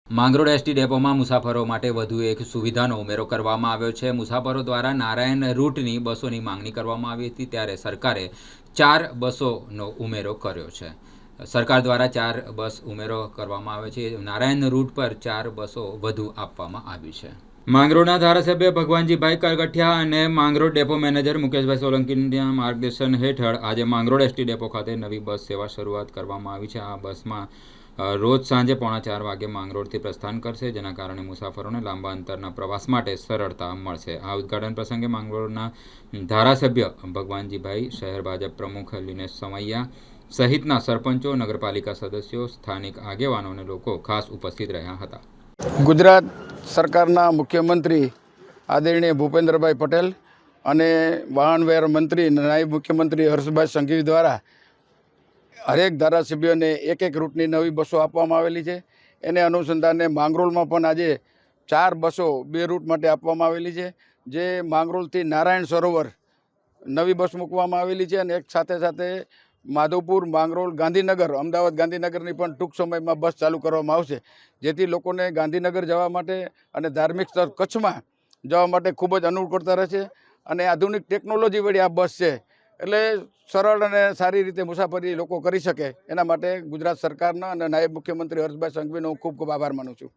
Mangrol ST ડેપોમાં મુસાફરો માટે વધુ એક સુવિધાનો ઉમેરો કરવામાં આવ્યો છે। મુસાફરો દ્વારા નારાયણ રૂટની બસોની માંગણી કરવામાં આવી હતી, ત્યારે સરકારે 4 બસોનો ઉમેરો કર્યો છે। સરકાર દ્વારા 4 બસ ઉમેરો કરવામાં આવ્યો છે। નારાયણ રૂટ પર 4 બસો વધુ આપવામાં આવી છે। માંગરોળના ધારાસભ્ય ભગવાનજીભાઈ કરગઠિયા અને માંગરોળ ડેપો મેનેજર મુકેશભાઈ સોલંકીના માર્ગદર્શન હેઠળ આજે માંગરોળ એસટી ડેપો ખાતે નવી બસ સેવા શરૂઆત કરવામાં આવી છે। આ બસમાં રોજ સાંજે 3:45 વાગે માંગરોળથી પ્રસ્થાન કરશે, જેના કારણે મુસાફરોને લાંબા અંતરના પ્રવાસ માટે સરળતા મળશે। આ ઉદ્ઘાટન પ્રસંગે માંગરોળના ધારાસભ્ય ભગવાનજીભાઈ, શહેર ભાજપ પ્રમુખ લિનેશ સમૈયા સહિતના સરપંચો, નગરપાલિકા સદસ્યો, સ્થાનિક આગેવાનો અને લોકો ખાસ ઉપસ્થિત રહ્યા હતા। ગુજરાત સરકારના મુખ્યમંત્રી આદરણીય ભૂપેન્દ્રભાઈ પટેલ અને વાહન વ્યવહાર મંત્રી નાયબ મુખ્યમંત્રી હર્ષભાઈ સંઘવી દ્વારા હરેક ધારાસભ્યોને એક રૂટની નવી બસો આપવામાં આવેલી છે। એને અનુસંધાને માંગરોળમાં પણ આજે 4 બસો 2 રૂટ માટે આપવામાં આવેલી છે, જે માંગરોળથી નારાયણ સરોવર નવી બસ મૂકવામાં આવેલી છે અને એક સાથે સાથે માધવપુર, માંગરોળ, ગાંધીનગર, અમદાવાદ ગાંધીનગરની પણ ટૂંક સમયમાં બસ ચાલુ કરવામાં આવશે, જેથી લોકોને ગાંધીનગર જવા માટે અને ધાર્મિક સ્થળ કચ્છમાં જવા માટે ખૂબ જ અનુકૂળતા રહેશે। અને આધુનિક ટેકનોલોજી વળી આ બસ છે, એટલે સરળ અને સારી રીતે મુસાફરી લોકો કરી શકે, એના માટે ગુજરાત સરકારના અને નાયબ મુખ્યમંત્રી હર્ષભાઈ સંઘવીનો હું ખૂબ ખૂબ આભાર માનું છું।